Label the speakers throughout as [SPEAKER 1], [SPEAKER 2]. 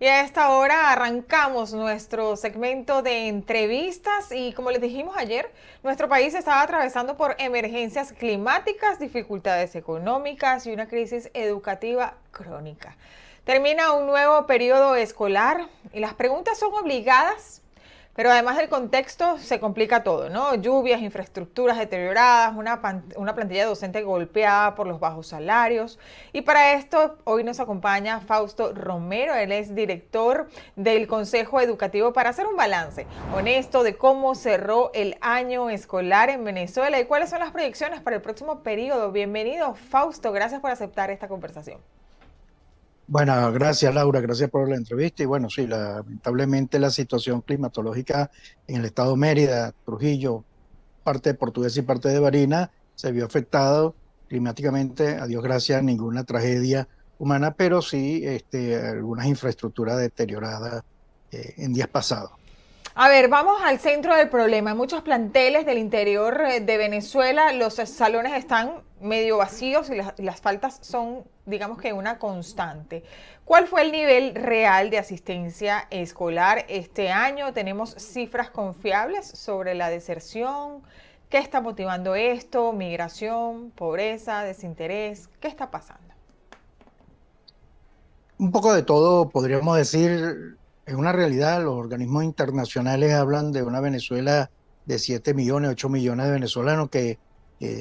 [SPEAKER 1] Y a esta hora arrancamos nuestro segmento de entrevistas y como les dijimos ayer, nuestro país estaba atravesando por emergencias climáticas, dificultades económicas y una crisis educativa crónica. Termina un nuevo periodo escolar y las preguntas son obligadas, pero además del contexto se complica todo, ¿no? Lluvias, infraestructuras deterioradas, una plantilla docente golpeada por los bajos salarios. Y para esto hoy nos acompaña Fausto Romero, él es director del Consejo Educativo para hacer un balance honesto de cómo cerró el año escolar en Venezuela y cuáles son las proyecciones para el próximo periodo. Bienvenido, Fausto, gracias por aceptar esta conversación.
[SPEAKER 2] Bueno, gracias Laura, gracias por la entrevista. Y bueno, sí, lamentablemente la situación climatológica en el estado Mérida, Trujillo, parte de Portuguesa y parte de Barinas, se vio afectado climáticamente, a Dios gracias, ninguna tragedia humana, pero sí algunas infraestructuras deterioradas en días pasados.
[SPEAKER 1] A ver, vamos al centro del problema. En muchos planteles del interior de Venezuela los salones están medio vacíos y las faltas son, digamos que una constante. ¿Cuál fue el nivel real de asistencia escolar este año? ¿Tenemos cifras confiables sobre la deserción? ¿Qué está motivando esto? ¿Migración? ¿Pobreza? ¿Desinterés? ¿Qué está pasando?
[SPEAKER 2] Un poco de todo, podríamos decir, es una realidad. Los organismos internacionales hablan de una Venezuela de 7 millones, 8 millones de venezolanos que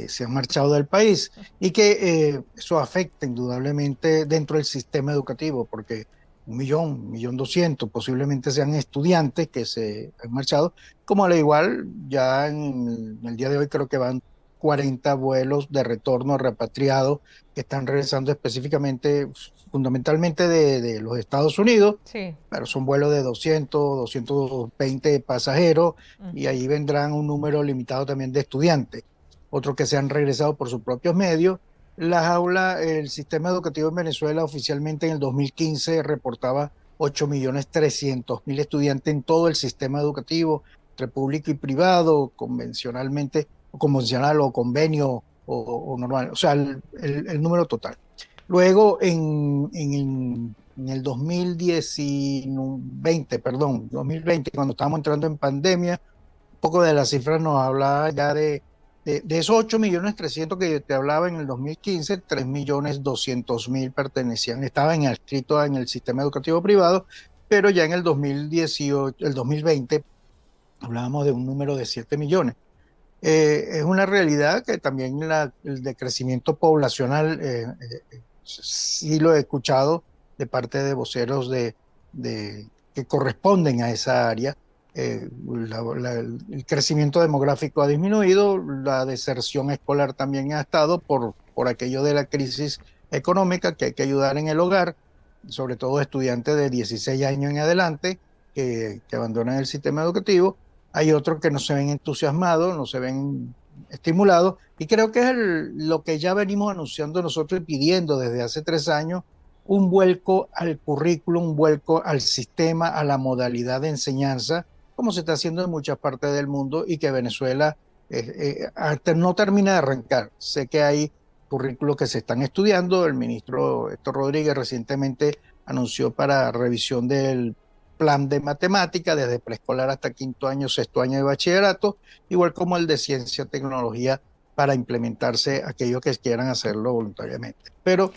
[SPEAKER 2] se han marchado del país y que eso afecta indudablemente dentro del sistema educativo, porque 1 millón 200 posiblemente sean estudiantes que se han marchado, como al igual ya en el día de hoy creo que van 40 vuelos de retorno repatriados que están regresando específicamente, fundamentalmente de los Estados Unidos,
[SPEAKER 1] Sí.
[SPEAKER 2] pero son vuelos de 200, 220 pasajeros y
[SPEAKER 1] Ujú.
[SPEAKER 2] ahí vendrán un número limitado también de estudiantes, otros que se han regresado por sus propios medios. Las aulas, el sistema educativo en Venezuela oficialmente en el 2015 reportaba 8.300.000 estudiantes en todo el sistema educativo, entre público y privado, convencionalmente, o convencional o convenio o normal, o sea, el número total. Luego, en el 2020, perdón, 2020, cuando estábamos entrando en pandemia, un poco de las cifras nos hablaba ya de esos 8.300.000 que te hablaba en el 2015, 3.200.000 pertenecían, estaban inscritos en el sistema educativo privado, pero ya en el 2018, el 2020, hablábamos de un número de 7 millones. Es una realidad que también el decrecimiento poblacional, sí lo he escuchado de parte de voceros que corresponden a esa área. El crecimiento demográfico ha disminuido, la deserción escolar también ha estado por aquello de la crisis económica que hay que ayudar en el hogar, sobre todo estudiantes de 16 años en adelante que abandonan el sistema educativo. Hay otros que no se ven entusiasmados, no se ven estimulados, y creo que es lo que ya venimos anunciando nosotros y pidiendo desde hace 3 años, un vuelco al currículum, un vuelco al sistema, a la modalidad de enseñanza, como se está haciendo en muchas partes del mundo y que Venezuela no termina de arrancar. Sé que hay currículos que se están estudiando, el ministro Héctor Rodríguez recientemente anunció para revisión del plan de matemática desde preescolar hasta quinto año, sexto año de bachillerato, igual como el de ciencia y tecnología para implementarse aquellos que quieran hacerlo voluntariamente. Pero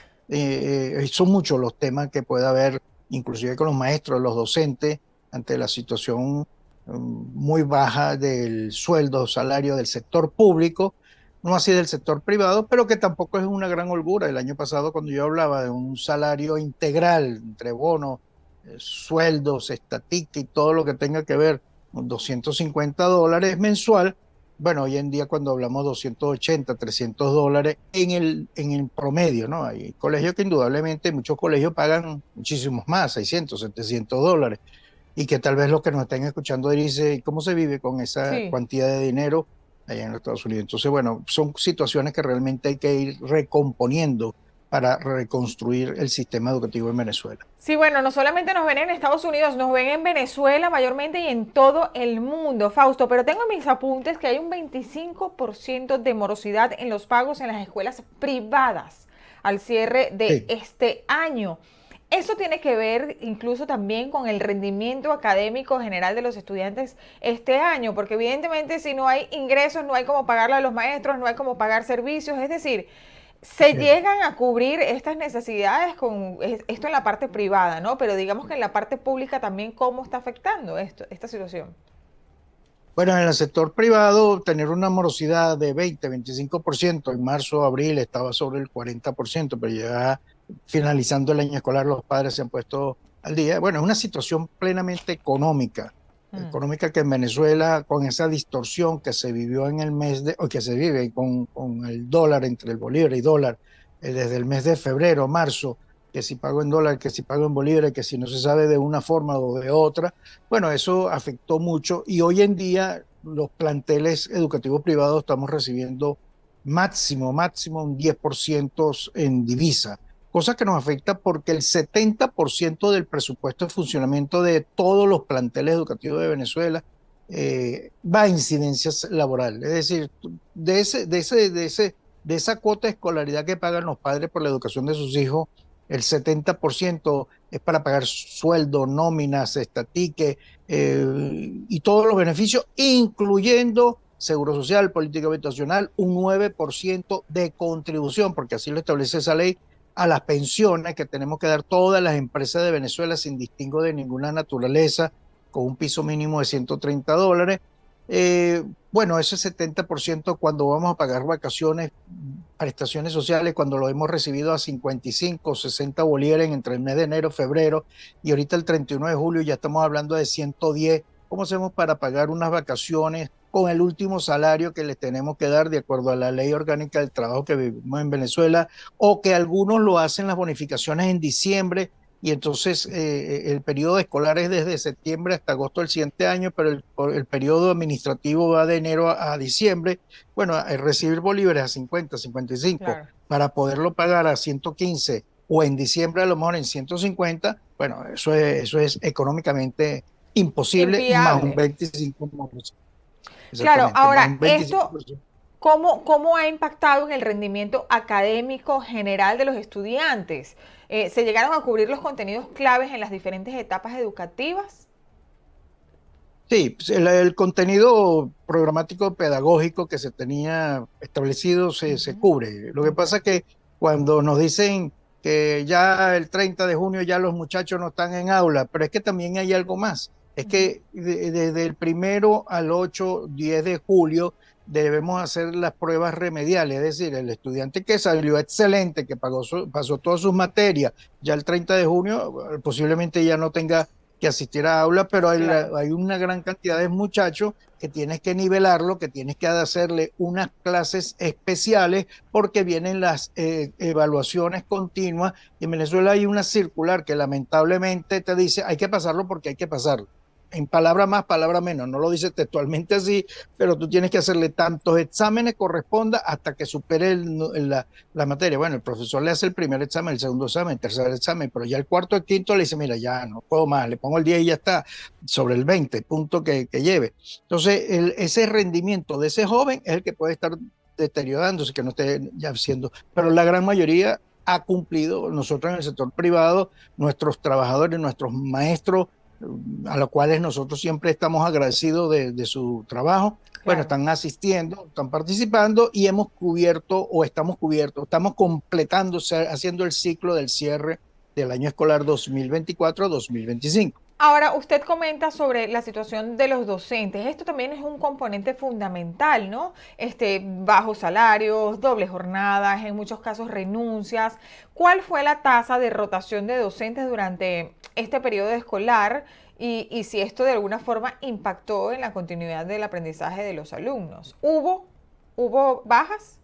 [SPEAKER 2] son muchos los temas que puede haber, inclusive con los maestros, los docentes, ante la situación muy baja del sueldo, salario del sector público, no así del sector privado, pero que tampoco es una gran holgura. El año pasado, cuando yo hablaba de un salario integral entre bonos, sueldos, estadística y todo lo que tenga que ver con $250 mensual. Bueno, hoy en día cuando hablamos de 280, $300 en el promedio, ¿no? Hay colegios que indudablemente, muchos colegios pagan muchísimos más, $600, $700, y que tal vez los que nos estén escuchando dicen, ¿cómo se vive con esa
[SPEAKER 1] Sí.
[SPEAKER 2] cantidad de dinero allá en los Estados Unidos? Entonces, bueno, son situaciones que realmente hay que ir recomponiendo para reconstruir el sistema educativo en Venezuela.
[SPEAKER 1] Sí, bueno, no solamente nos ven en Estados Unidos, nos ven en Venezuela mayormente y en todo el mundo, Fausto, pero tengo en mis apuntes que hay un 25% de morosidad en los pagos en las escuelas privadas al cierre de
[SPEAKER 2] Sí.
[SPEAKER 1] este año. Eso tiene que ver incluso también con el rendimiento académico general de los estudiantes este año, porque evidentemente si no hay ingresos, no hay cómo pagarle a los maestros, no hay cómo pagar servicios, es decir, se
[SPEAKER 2] Sí.
[SPEAKER 1] llegan a cubrir estas necesidades con esto en la parte privada, ¿no? Pero digamos que en la parte pública también cómo está afectando esta situación.
[SPEAKER 2] Bueno, en el sector privado, tener una morosidad de 20-25%, en marzo, abril estaba sobre el 40%, pero ya finalizando el año escolar los padres se han puesto al día. Bueno, es una situación plenamente económica,
[SPEAKER 1] Mm.
[SPEAKER 2] económica que en Venezuela, con esa distorsión que se vivió en el mes de, o que se vive con el dólar, entre el bolívar y dólar, desde el mes de febrero, marzo, que si pago en dólar, que si pago en bolívar, que si no se sabe de una forma o de otra. Bueno, eso afectó mucho y hoy en día los planteles educativos privados estamos recibiendo máximo un 10% en divisa, cosa que nos afecta porque el 70% del presupuesto de funcionamiento de todos los planteles educativos de Venezuela va a incidencias laborales. Es decir, de esa cuota de escolaridad que pagan los padres por la educación de sus hijos, el 70% es para pagar sueldo, nóminas, estatique y todos los beneficios, incluyendo seguro social, política habitacional, un 9% de contribución, porque así lo establece esa ley, a las pensiones que tenemos que dar todas las empresas de Venezuela sin distingo de ninguna naturaleza, con un piso mínimo de $130. Bueno, ese 70% cuando vamos a pagar vacaciones, prestaciones sociales, cuando lo hemos recibido a 55 o 60 bolívares entre el mes de enero, febrero, y ahorita el 31 de julio ya estamos hablando de 110. ¿Cómo hacemos para pagar unas vacaciones con el último salario que les tenemos que dar de acuerdo a la ley orgánica del trabajo que vivimos en Venezuela? O que algunos lo hacen las bonificaciones en diciembre y entonces el periodo escolar es desde septiembre hasta agosto del siguiente año, pero el periodo administrativo va de enero a diciembre. Bueno, recibir bolívares a 50, 55
[SPEAKER 1] Claro.
[SPEAKER 2] para poderlo pagar a 115 o en diciembre a lo mejor en 150, bueno, eso es económicamente imposible, más un
[SPEAKER 1] Inviable.
[SPEAKER 2] 25%.
[SPEAKER 1] Claro,
[SPEAKER 2] Exactamente, más
[SPEAKER 1] ahora,
[SPEAKER 2] un
[SPEAKER 1] esto,
[SPEAKER 2] 25%.
[SPEAKER 1] ¿cómo ha impactado en el rendimiento académico general de los estudiantes? ¿Se llegaron a cubrir los contenidos claves en las diferentes etapas educativas?
[SPEAKER 2] Sí, pues, el contenido programático pedagógico que se tenía establecido se
[SPEAKER 1] Ujú.
[SPEAKER 2] cubre. Lo que
[SPEAKER 1] Ok.
[SPEAKER 2] pasa es que cuando nos dicen que ya el 30 de junio ya los muchachos no están en aula, pero es que también hay algo más. Es
[SPEAKER 1] Ujú.
[SPEAKER 2] que desde el 1 al 8, 10 de julio debemos hacer las pruebas remediales, es decir, el estudiante que salió excelente, que pasó todas sus materias, ya el 30 de junio posiblemente ya no tenga que asistir a aula, pero
[SPEAKER 1] Claro.
[SPEAKER 2] hay una gran cantidad de muchachos que tienes que nivelarlo, que tienes que hacerle unas clases especiales porque vienen las evaluaciones continuas. Y en Venezuela hay una circular que lamentablemente te dice hay que pasarlo porque hay que pasarlo. En palabra más, palabra menos. No lo dice textualmente así, pero tú tienes que hacerle tantos exámenes corresponda hasta que supere la materia. Bueno, el profesor le hace el primer examen, el segundo examen, el tercer examen, pero ya el cuarto, el quinto le dice, mira, ya no puedo más, le pongo el 10 y ya está, sobre el 20 punto que lleve. Entonces, ese rendimiento de ese joven es el que puede estar deteriorándose, que no esté ya siendo, pero la gran mayoría ha cumplido. Nosotros en el sector privado, nuestros trabajadores, nuestros maestros, a los cuales nosotros siempre estamos agradecidos de su trabajo, bueno,
[SPEAKER 1] Claro.
[SPEAKER 2] están asistiendo, están participando y hemos cubierto o estamos cubiertos, estamos completando, haciendo el ciclo del cierre del año escolar 2024-2025.
[SPEAKER 1] Ahora, usted comenta sobre la situación de los docentes. Esto también es un componente fundamental, ¿no? Bajos salarios, dobles jornadas, en muchos casos renuncias. ¿Cuál fue la tasa de rotación de docentes durante este periodo escolar y si esto de alguna forma impactó en la continuidad del aprendizaje de los alumnos? ¿Hubo bajas?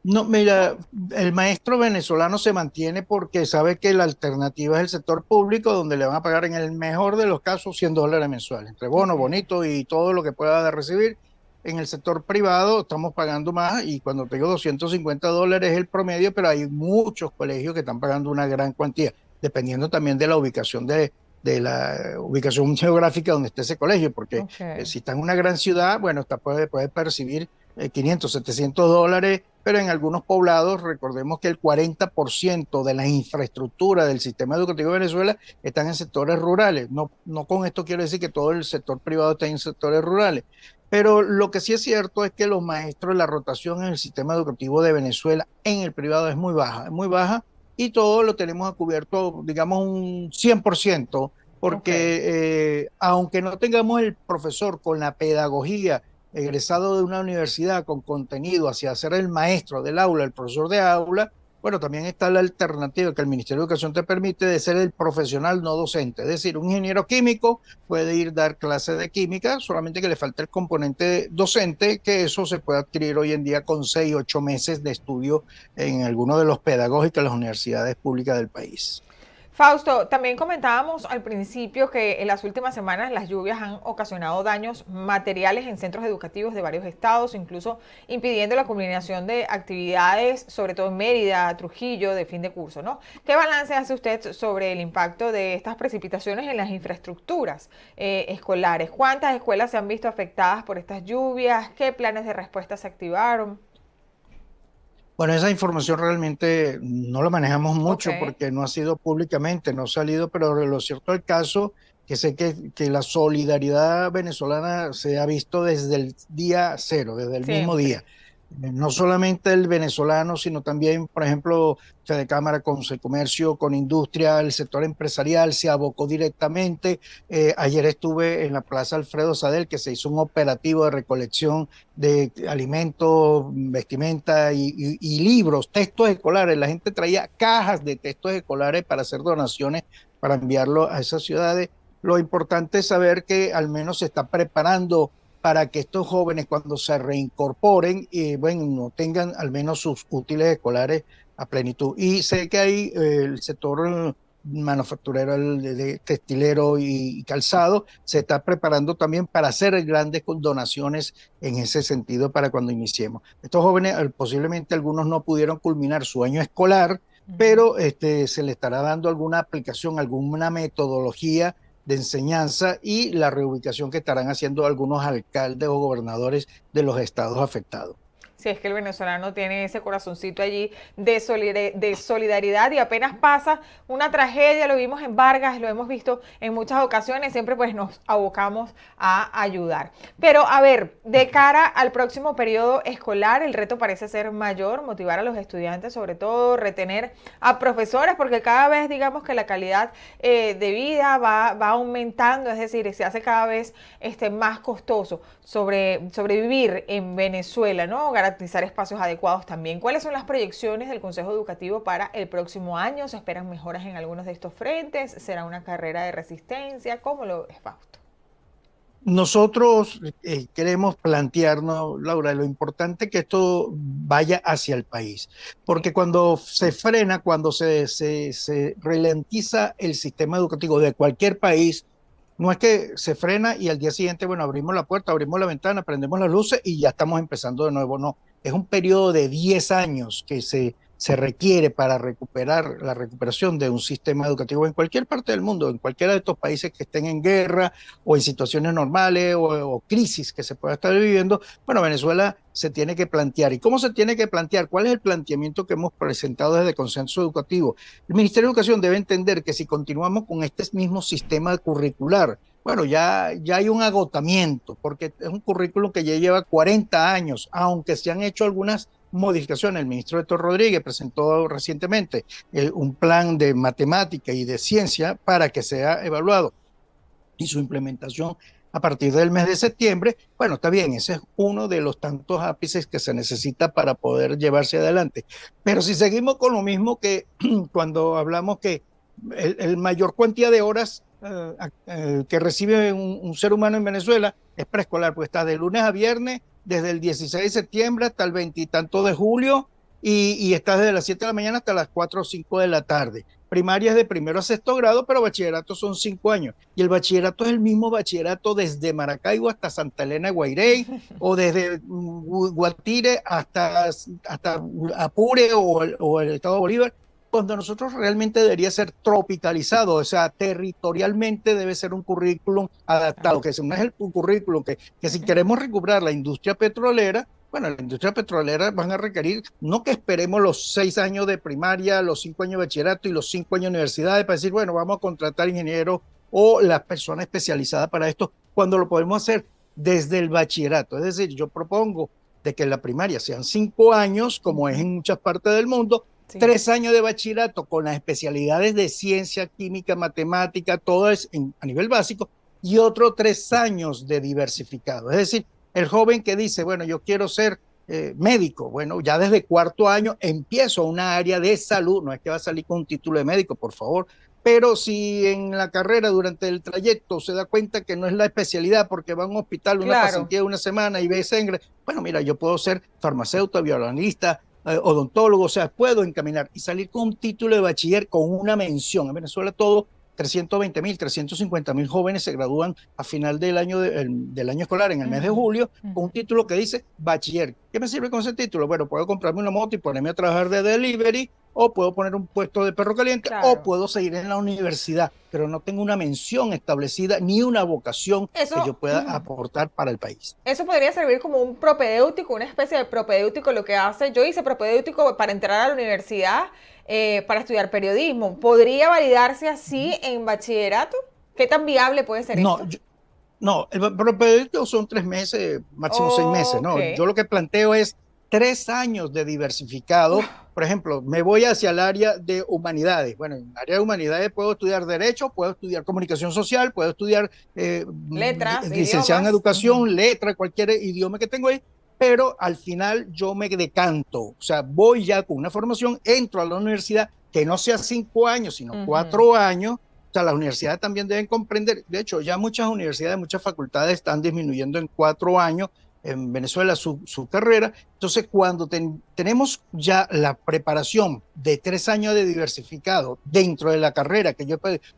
[SPEAKER 2] No,
[SPEAKER 1] ¿No?
[SPEAKER 2] mira, el maestro venezolano se mantiene porque sabe que la alternativa es el sector público, donde le van a pagar en el mejor de los casos $100 mensuales, entre
[SPEAKER 1] Ok.
[SPEAKER 2] bono, bonito y todo lo que pueda recibir. En el sector privado estamos pagando más y cuando te digo $250 es el promedio, pero hay muchos colegios que están pagando una gran cuantía, dependiendo también de la ubicación de la ubicación geográfica donde esté ese colegio, porque
[SPEAKER 1] Ok.
[SPEAKER 2] si está en una gran ciudad, bueno, puede percibir 500, $700, pero en algunos poblados, recordemos que el 40% de la infraestructura del sistema educativo de Venezuela están en sectores rurales. No, no con esto quiero decir que todo el sector privado está en sectores rurales, pero lo que sí es cierto es que los maestros, la rotación en el sistema educativo de Venezuela en el privado es muy baja y todo lo tenemos a cubierto, digamos, un 100%,
[SPEAKER 1] Ok.
[SPEAKER 2] porque aunque no tengamos el profesor con la pedagogía egresado de una universidad con contenido hacia ser el maestro del aula, el profesor de aula, bueno, también está la alternativa que el Ministerio de Educación te permite de ser el profesional no docente. Es decir, un ingeniero químico puede ir a dar clases de química, solamente que le falta el componente docente, que eso se puede adquirir hoy en día con 6, 8 meses de estudio en alguno de los pedagógicos de las universidades públicas del país.
[SPEAKER 1] Fausto, también comentábamos al principio que en las últimas semanas las lluvias han ocasionado daños materiales en centros educativos de varios estados, incluso impidiendo la culminación de actividades, sobre todo en Mérida, Trujillo, de fin de curso, ¿no? ¿Qué balance hace usted sobre el impacto de estas precipitaciones en las infraestructuras escolares? ¿Cuántas escuelas se han visto afectadas por estas lluvias? ¿Qué planes de respuesta se activaron?
[SPEAKER 2] Bueno, esa información realmente no la manejamos
[SPEAKER 1] Ok,
[SPEAKER 2] mucho porque no ha sido públicamente, no ha salido, pero lo cierto del caso que sé que la solidaridad venezolana se ha visto desde el día cero, desde el mismo día.
[SPEAKER 1] siempre.
[SPEAKER 2] No solamente el venezolano, sino también, por ejemplo, Cámara con Comercio, con Industria, el sector empresarial se abocó directamente. Ayer estuve en la Plaza Alfredo Sadel, que se hizo un operativo de recolección de alimentos, vestimenta y libros, textos escolares. La gente traía cajas de textos escolares para hacer donaciones, para enviarlo a esas ciudades. Lo importante es saber que al menos se está preparando para que estos jóvenes cuando se reincorporen, bueno, tengan al menos sus útiles escolares a plenitud. Y sé que hay el sector manufacturero, de textilero y calzado, se está preparando también para hacer grandes donaciones en ese sentido para cuando iniciemos. Estos jóvenes, posiblemente algunos no pudieron culminar su año escolar, pero se le estará dando alguna aplicación, alguna metodología de enseñanza y la reubicación que estarán haciendo algunos alcaldes o gobernadores de los estados afectados.
[SPEAKER 1] Si es que el venezolano tiene ese corazoncito allí de solidaridad y apenas pasa una tragedia, lo vimos en Vargas, lo hemos visto en muchas ocasiones, siempre pues nos abocamos a ayudar. Pero a ver, de cara al próximo periodo escolar, el reto parece ser mayor, motivar a los estudiantes, sobre todo retener a profesores, porque cada vez digamos que la calidad de vida va aumentando, es decir, se hace cada vez más costoso sobrevivir en Venezuela, ¿no? Garantizar espacios adecuados también. ¿Cuáles son las proyecciones del Consejo Educativo para el próximo año? ¿Se esperan mejoras en algunos de estos frentes? ¿Será una carrera de resistencia? ¿Cómo lo ves, Fausto?
[SPEAKER 2] Nosotros queremos plantearnos, Laura, lo importante que esto vaya hacia el país,
[SPEAKER 1] Sí.
[SPEAKER 2] porque cuando se frena, cuando se ralentiza el sistema educativo de cualquier país, no es que se frena y al día siguiente, bueno, abrimos la puerta, abrimos la ventana, prendemos las luces y ya estamos empezando de nuevo. No, es un periodo de 10 años que se requiere para recuperar la recuperación de un sistema educativo en cualquier parte del mundo, en cualquiera de estos países que estén en guerra o en situaciones normales o crisis que se pueda estar viviendo. Bueno, Venezuela se tiene que plantear. ¿Y cómo se tiene que plantear? ¿Cuál es el planteamiento que hemos presentado desde Consenso Educativo? El Ministerio de Educación debe entender que si continuamos con este mismo sistema curricular, bueno, ya hay un agotamiento, porque es un currículum que ya lleva 40 años, aunque se han hecho algunas modificaciones. El ministro Héctor Rodríguez presentó recientemente un plan de matemática y de ciencia para que sea evaluado y su implementación a partir del mes de septiembre. Bueno, está bien, ese es uno de los tantos ápices que se necesita para poder llevarse adelante. Pero si seguimos con lo mismo que cuando hablamos que el mayor cantidad de horas que recibe un ser humano en Venezuela es preescolar, pues está de lunes a viernes, desde el 16 de septiembre hasta el 20 y tanto de julio, y está desde las 7 de la mañana hasta las 4 o 5 de la tarde. Primaria es de primero a sexto grado, pero bachillerato son 5 años. Y el bachillerato es el mismo bachillerato desde Maracaibo hasta Santa Elena de Guairey, o desde Guatire hasta Apure o el Estado de Bolívar, cuando nosotros realmente debería ser tropicalizado, o sea, territorialmente debe ser un currículum adaptado,
[SPEAKER 1] Claro.
[SPEAKER 2] que no es el currículum que si queremos recuperar la industria petrolera, Bueno, la industria petrolera van a requerir, no que esperemos los 6 años de primaria, los 5 años de bachillerato y los 5 años de universidad para decir, bueno, vamos a contratar ingenieros o las personas especializadas para esto, cuando lo podemos hacer desde el bachillerato. Es decir, yo propongo de que la primaria sean 5 años, como es en muchas partes del mundo,
[SPEAKER 1] Sí.
[SPEAKER 2] 3 años de bachillerato con las especialidades de ciencia, química, matemática, todo es a nivel básico, y otros 3 años de diversificado. Es decir, el joven que dice, bueno, yo quiero ser médico, bueno, ya desde cuarto año empiezo una área de salud, no es que va a salir con un título de médico, por favor, pero si en la carrera durante el trayecto se da cuenta que no es la especialidad porque va a un hospital una
[SPEAKER 1] Claro.
[SPEAKER 2] pasantía de una semana y ve sangre, bueno, mira, yo puedo ser farmacéutico, violinista, odontólogo, o sea, puedo encaminar y salir con un título de bachiller con una mención. En Venezuela todo 320.000, 350.000 jóvenes se gradúan a final del año escolar, en el mes de
[SPEAKER 1] Ujú,
[SPEAKER 2] julio, con un
[SPEAKER 1] ujú.
[SPEAKER 2] título que dice bachiller. ¿Qué me sirve con ese título? Bueno, puedo comprarme una moto y ponerme a trabajar de delivery, o puedo poner un puesto de perro caliente, o
[SPEAKER 1] Claro.
[SPEAKER 2] puedo seguir en la universidad, pero no tengo una mención establecida ni una vocación que yo
[SPEAKER 1] Eso,
[SPEAKER 2] pueda aportar para el país.
[SPEAKER 1] eso podría servir como un propedéutico, una especie de propedéutico, lo que hace. Yo hice propedéutico para entrar a la universidad, para estudiar periodismo. ¿Podría validarse así en bachillerato? ¿Qué tan viable puede ser
[SPEAKER 2] No,
[SPEAKER 1] esto?
[SPEAKER 2] no, el proyecto son 3 meses, máximo 6 meses,
[SPEAKER 1] Ok.
[SPEAKER 2] ¿no? Yo lo que planteo es 3 años de diversificado. Por ejemplo, me voy hacia el área de humanidades. Bueno, en el área de humanidades puedo estudiar Derecho, puedo estudiar Comunicación Social, puedo estudiar
[SPEAKER 1] Letras,
[SPEAKER 2] licenciado en
[SPEAKER 1] idiomas. Ujú,
[SPEAKER 2] Educación, Letra, cualquier idioma que tengo ahí, pero al final yo me decanto. O sea, voy ya con una formación, entro a la universidad, que no sea 5 años, sino
[SPEAKER 1] ujú.
[SPEAKER 2] 4 años. O sea, las universidades también deben comprender, de hecho, ya muchas universidades, muchas facultades están disminuyendo en 4 años en Venezuela su carrera. Entonces, cuando tenemos ya la preparación de 3 años de diversificado dentro de la carrera,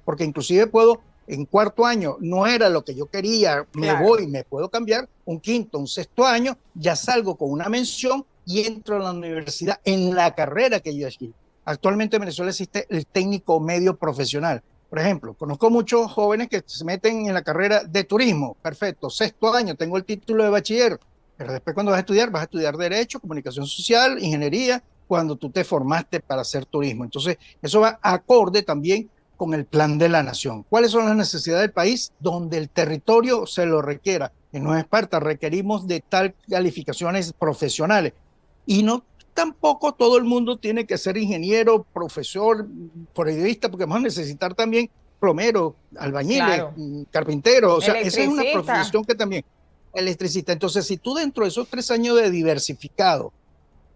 [SPEAKER 2] porque inclusive puedo, en cuarto año, no era lo que yo quería, me
[SPEAKER 1] Claro.
[SPEAKER 2] voy, me puedo cambiar, un quinto, un sexto año, ya salgo con una mención y entro a la universidad en la carrera que yo elegí. Actualmente en Venezuela existe el técnico medio profesional. Por ejemplo, conozco muchos jóvenes que se meten en la carrera de turismo. Perfecto, sexto año, tengo el título de bachiller, pero después cuando vas a estudiar Derecho, Comunicación Social, Ingeniería, cuando tú te formaste para hacer turismo. Entonces, eso va acorde también con el plan de la nación. ¿Cuáles son las necesidades del país? Donde el territorio se lo requiera. En Nueva Esparta requerimos de tal calificaciones profesionales. Y no tampoco todo el mundo tiene que ser ingeniero, profesor, periodista, porque vamos a necesitar también plomeros, albañiles,
[SPEAKER 1] Claro.
[SPEAKER 2] carpinteros, o sea, esa es una
[SPEAKER 1] Electricista.
[SPEAKER 2] profesión que también, electricista. Entonces, si tú dentro de esos 3 años de diversificado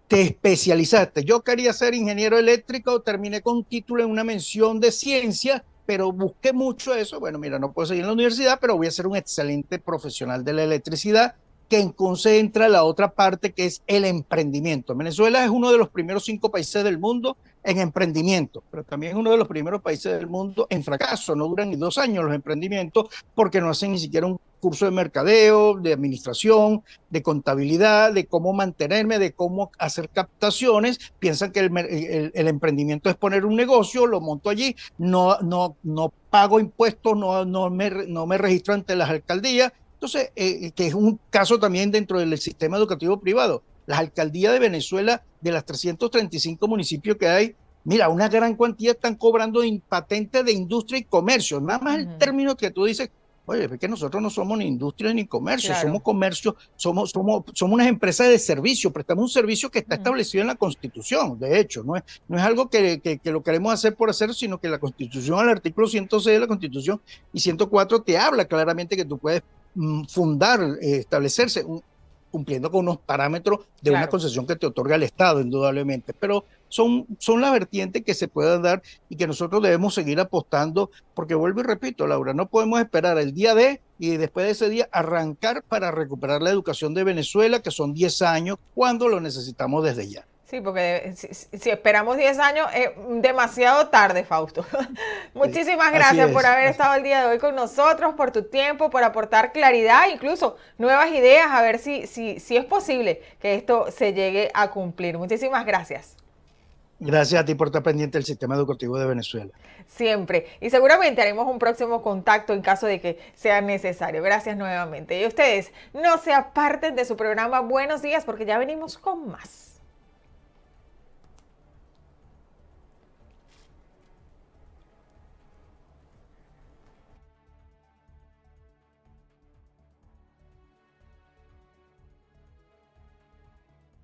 [SPEAKER 2] te especializaste, yo quería ser ingeniero eléctrico, terminé con un título en una mención de ciencia, pero busqué mucho eso, bueno, mira, no puedo seguir en la universidad, pero voy a ser un excelente profesional de la electricidad que concentra la otra parte que es el emprendimiento. Venezuela es uno de los primeros 5 países del mundo en emprendimiento, pero también es uno de los primeros países del mundo en fracaso. No duran ni 2 años los emprendimientos porque no hacen ni siquiera un curso de mercadeo, de administración, de contabilidad, de cómo mantenerme, de cómo hacer captaciones. Piensan que el emprendimiento es poner un negocio, lo monto allí, no pago impuestos, no me registro ante las alcaldías. Entonces, que es un caso también dentro del sistema educativo privado. Las alcaldías de Venezuela, de las 335 municipios que hay, mira, una gran cantidad están cobrando patentes de industria y comercio. Nada más el
[SPEAKER 1] Ujú,
[SPEAKER 2] término que tú dices, oye, es que nosotros no somos ni industria ni comercio,
[SPEAKER 1] claro.
[SPEAKER 2] somos comercio, somos unas empresas de servicio, prestamos un servicio que está
[SPEAKER 1] Ujú.
[SPEAKER 2] establecido en la Constitución, de hecho, no es algo que lo queremos hacer por hacer, sino que la Constitución, al artículo 106 de la Constitución y 104 te habla claramente que tú puedes fundar, establecerse cumpliendo con unos parámetros de una
[SPEAKER 1] Claro.
[SPEAKER 2] concesión que te otorga el Estado, indudablemente, pero son las vertientes que se puedan dar y que nosotros debemos seguir apostando, porque vuelvo y repito, Laura, no podemos esperar el día D y después de ese día arrancar para recuperar la educación de Venezuela, que son 10 años, cuando lo necesitamos desde ya.
[SPEAKER 1] Sí, porque si esperamos 10 años es demasiado tarde, Fausto.
[SPEAKER 2] Sí,
[SPEAKER 1] Muchísimas
[SPEAKER 2] así
[SPEAKER 1] gracias por
[SPEAKER 2] es.
[SPEAKER 1] haber estado el día de hoy con nosotros, por tu tiempo, por aportar claridad, incluso nuevas ideas, a ver si es posible que esto se llegue a cumplir. Muchísimas gracias.
[SPEAKER 2] Gracias a ti por estar pendiente del sistema educativo de Venezuela.
[SPEAKER 1] Siempre. Y seguramente haremos un próximo contacto en caso de que sea necesario. Gracias nuevamente. Y ustedes no se aparten de su programa Buenos Días porque ya venimos con más.